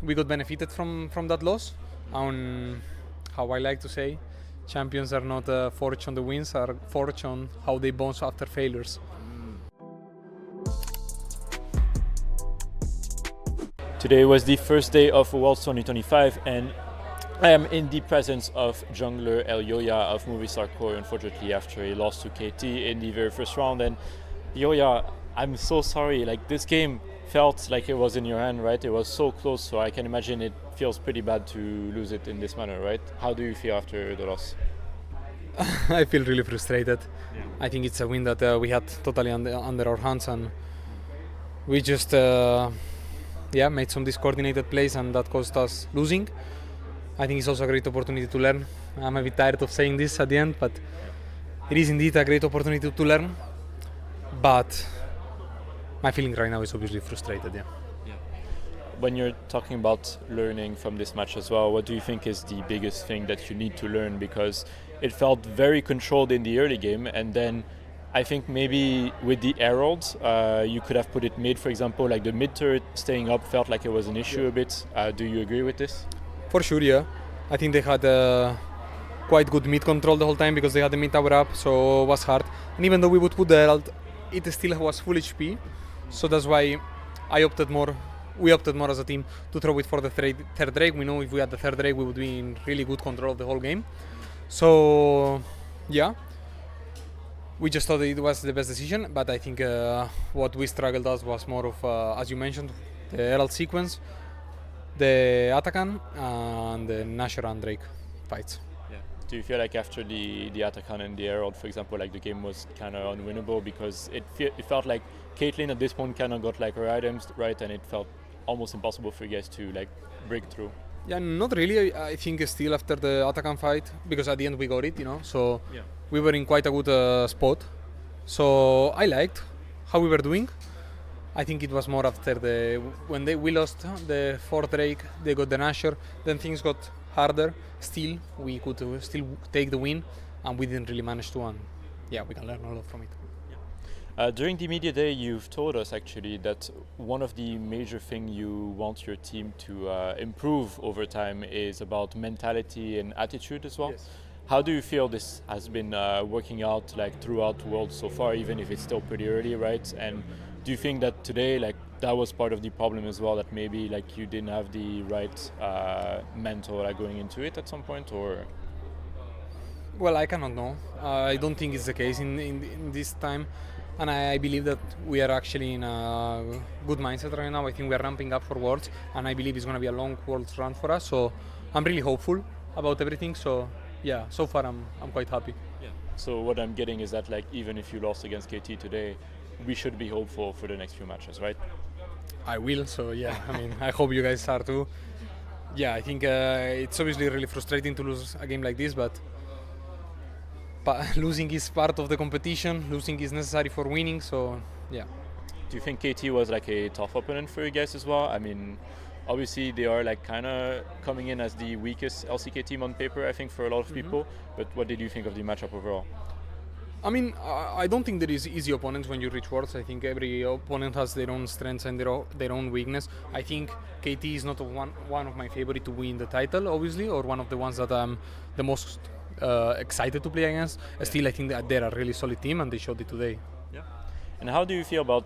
we got benefited from that loss. And how I like to say, champions are not forged on the wins, are forged on how they bounce after failures. Today was the first day of Worlds 2025, and I am in the presence of jungler Elyoya of Movistar KOI, unfortunately after a loss to KT in the very first round. And Elyoya, I'm so sorry, like this game felt like it was in your hand, right? It was so close, so I can imagine it feels pretty bad to lose it in this manner, right? How do you feel after the loss? I feel really frustrated. Yeah. I think it's a win that we had totally under our hands, and we just made some discoordinated plays, and that caused us losing. I think it's also a great opportunity to learn. I'm a bit tired of saying this at the end, but it is indeed a great opportunity to learn. But my feeling right now is obviously frustrated, yeah. When you're talking about learning from this match as well, what do you think is the biggest thing that you need to learn? Because it felt very controlled in the early game, and then I think maybe with the Herald, you could have put it mid, for example, like the mid turret staying up felt like it was an issue a bit. Do you agree with this? For sure, yeah. I think they had quite good mid control the whole time because they had the mid tower up, so it was hard. And even though we would put the Herald, it still was full HP, so that's why we opted more as a team to throw it for the third Drake. We know if we had the third Drake, we would be in really good control of the whole game. So, yeah. We just thought it was the best decision, but I think what we struggled at was more of, as you mentioned, the Herald sequence, the Atakan, and the Nashor and Drake fights. Yeah. Do you feel like after the Atakan and the Herald, for example, like the game was kind of unwinnable because it felt like Caitlyn at this point kind of got like her items right, and it felt almost impossible for you guys to like break through? Yeah, not really. I think still after the Atakan fight, because at the end we got it, so yeah. We were in quite a good spot. So I liked how we were doing. I think it was more after when we lost the fourth Drake, they got the Nashor, then things got harder. Still, we could still take the win, and we didn't really manage to. And yeah, we can learn a lot from it. During the media day, you've told us actually that one of the major things you want your team to improve over time is about mentality and attitude as well. Yes. How do you feel this has been working out like throughout Worlds so far, even if it's still pretty early, right? And do you think that today, like that was part of the problem as well, that maybe like you didn't have the right mental like going into it at some point, or? Well, I cannot know. I don't think it's the case in this time. And I believe that we are actually in a good mindset right now. I think we are ramping up for Worlds, and I believe it's going to be a long Worlds run for us. So I'm really hopeful about everything. So yeah, so far I'm quite happy. Yeah. So what I'm getting is that like even if you lost against KT today, we should be hopeful for the next few matches, right? I will. So yeah, I mean, I hope you guys are too. Yeah, I think it's obviously really frustrating to lose a game like this, but losing is part of the competition. Losing is necessary for winning. So yeah. Do you think KT was like a tough opponent for you guys as well? I mean, obviously they are like kind of coming in as the weakest LCK team on paper, I think, for a lot of people. But what did you think of the matchup overall? I mean, I don't think there is easy opponents when you reach Worlds. I think every opponent has their own strengths and their own weakness. I think KT is not one of my favorite to win the title, obviously, or one of the ones that I'm the most excited to play against. Yeah. Still, I think that they're a really solid team, and they showed it today. Yeah. And how do you feel about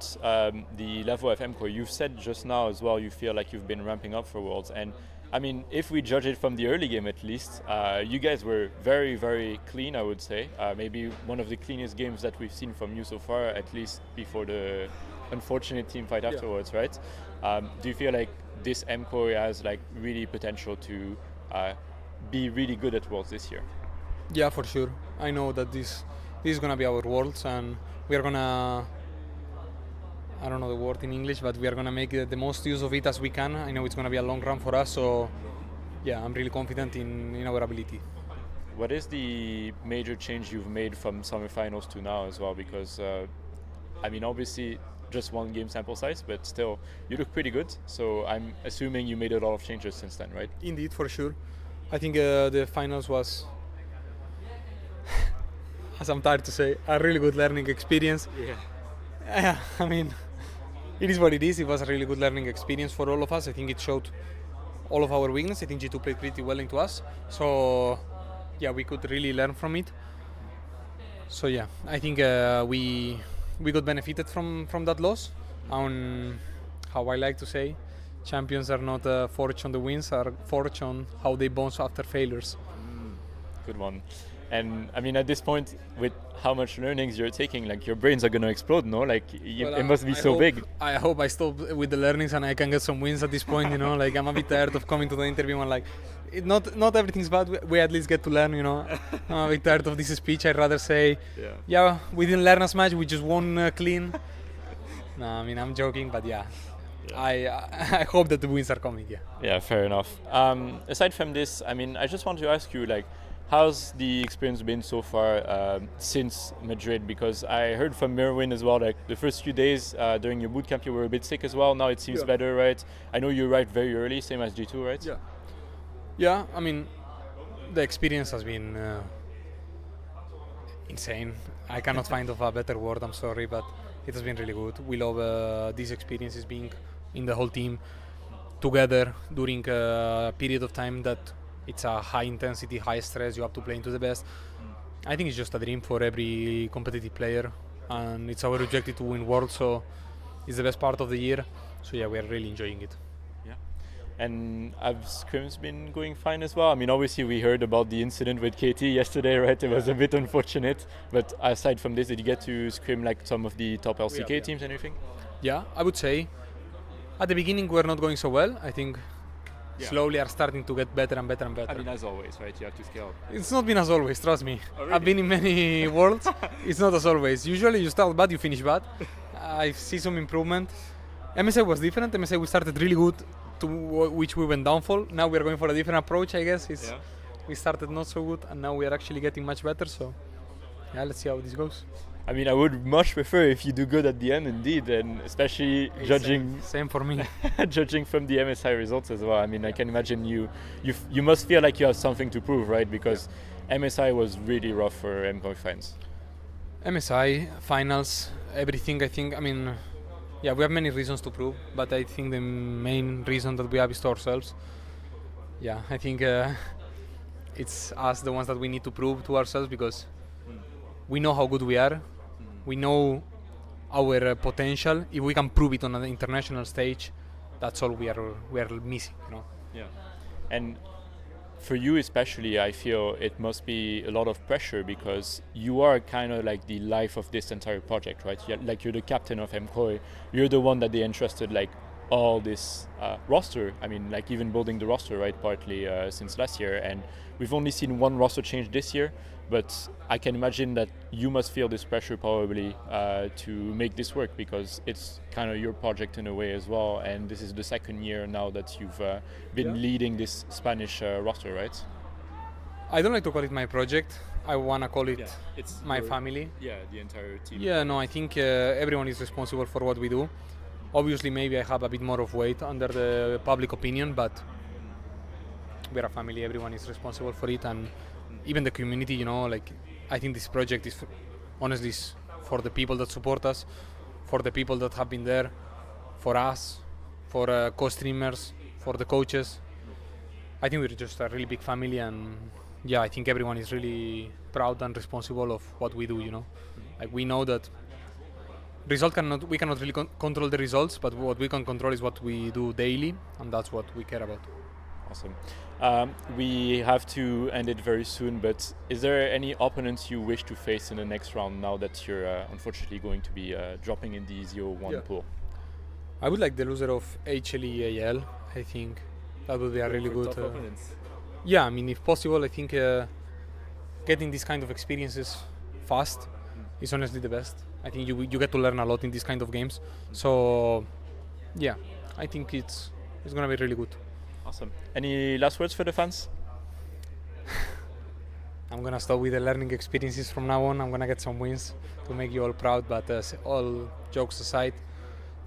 the level of MKOI? You've said just now as well you feel like you've been ramping up for Worlds, and I mean, if we judge it from the early game at least, you guys were very, very clean, I would say. Maybe one of the cleanest games that we've seen from you so far, at least before the unfortunate team fight afterwards, right? Do you feel like this MKOI has like really potential to be really good at Worlds this year? Yeah, for sure. I know that this is gonna be our Worlds, and we are gonna, I don't know the word in English, but we are gonna make the most use of it as we can. I know it's gonna be a long run for us, so yeah, I'm really confident in our ability. What is the major change you've made from semifinals to now as well? Because I mean, obviously just one game sample size, but still you look pretty good. So I'm assuming you made a lot of changes since then, right? Indeed, for sure. I think the finals was, as I'm tired to say, a really good learning experience. I mean, it is what it is. It was a really good learning experience for all of us. I think it showed all of our weakness. I think G2 played pretty well into us. So yeah, we could really learn from it. So yeah, I think we got benefited from that loss. On how I like to say, champions are not forged on the wins, are forged on how they bounce after failures. Good one. And I mean, at this point, with how much learnings you're taking, like your brains are gonna explode, no? Like it must be so big. I hope I stop with the learnings and I can get some wins at this point. You know, like I'm a bit tired of coming to the interview and like, not everything's bad. We at least get to learn. You know, I'm a bit tired of this speech. I'd rather say, yeah, we didn't learn as much. We just won clean. No, I mean I'm joking, but yeah. I hope that the wins are coming. Yeah, fair enough. Aside from this, I mean, I just want to ask you, like, how's the experience been so far since Madrid? Because I heard from Merwin as well, like the first few days during your boot camp you were a bit sick as well. Now it seems better, right? I know you arrived very early, same as G2, right? Yeah, I mean, the experience has been insane. I cannot find a better word, I'm sorry, but it has been really good. We love these experiences being in the whole team together during a period of time that it's a high intensity, high stress, you have to play into the best. I think it's just a dream for every competitive player, and it's our objective to win Worlds, so it's the best part of the year. So yeah, we are really enjoying it. Yeah. And have scrims been going fine as well? I mean, obviously we heard about the incident with KT yesterday, right? It was a bit unfortunate, but aside from this, did you get to scrim like some of the top LCK teams and everything? Yeah, I would say at the beginning we're not going so well. I think slowly are starting to get better and better and better. I mean, as always, right? You have to scale. It's not been as always, trust me. Oh, really? I've been in many worlds. It's not as always. Usually you start bad, you finish bad. I see some improvement. MSI was different. MSI we started really good, to which we went downfall. Now we are going for a different approach, I guess. We started not so good, and now we are actually getting much better. So yeah, let's see how this goes. I mean, I would much prefer if you do good at the end, indeed, and especially judging. Same for me. Judging from the MSI results as well. I mean, I can imagine you must feel like you have something to prove, right? Because MSI was really rough for MKOI fans. MSI finals, everything. I think. I mean, yeah, we have many reasons to prove, but I think the main reason that we have is to ourselves. Yeah, I think it's us, the ones that we need to prove to ourselves, because we know how good we are. We know our potential. If we can prove it on an international stage, that's all we are missing, you know. Yeah. And for you especially, I feel it must be a lot of pressure, because you are kind of like the life of this entire project, right? You're the captain of MKOI. You're the one that they entrusted like all this roster. I mean, like even building the roster, right? Partly since last year, and we've only seen one roster change this year. But I can imagine that you must feel this pressure probably to make this work, because it's kind of your project in a way as well. And this is the second year now that you've been leading this Spanish roster, right? I don't like to call it my project. I want to call it it's my family. Yeah, the entire team. Yeah, no, I think everyone is responsible for what we do. Obviously, maybe I have a bit more of weight under the public opinion, but we're a family. Everyone is responsible for it, and even the community, you know, like I think this project is honestly for the people that support us, for the people that have been there, for us, for co-streamers, for the coaches. I think we're just a really big family, and yeah, I think everyone is really proud and responsible of what we do, you know. Like we know that we cannot really control the results, but what we can control is what we do daily, and that's what we care about. Awesome. We have to end it very soon, but is there any opponents you wish to face in the next round now that you're unfortunately going to be dropping in the 0-1 pool? I would like the loser of HLEAL. I think that would be a really good... yeah, I mean, if possible, I think getting these kind of experiences fast is honestly the best. I think you get to learn a lot in these kind of games. So, yeah, I think it's going to be really good. Awesome. Any last words for the fans? I'm going to stop with the learning experiences from now on. I'm going to get some wins to make you all proud, but all jokes aside,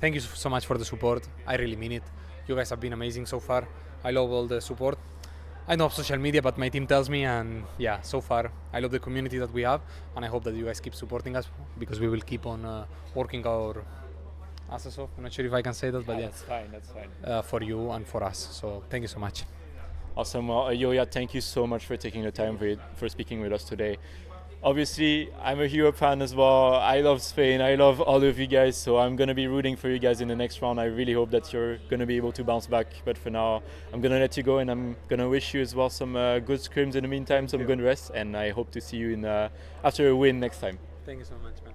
thank you so much for the support. I really mean it. You guys have been amazing so far. I love all the support. I know of social media, but my team tells me, and yeah, so far I love the community that we have, and I hope that you guys keep supporting us, because we will keep on working our Asasov. I'm not sure if I can say that, but yeah, That's fine. That's fine. for you and for us. So thank you so much. Awesome. Well, Elyoya, thank you so much for taking the time for speaking with us today. Obviously, I'm a Hero fan as well. I love Spain. I love all of you guys. So I'm going to be rooting for you guys in the next round. I really hope that you're going to be able to bounce back. But for now, I'm going to let you go, and I'm going to wish you as well some good scrims in the meantime, some good rest. And I hope to see you in after a win next time. Thank you so much, man.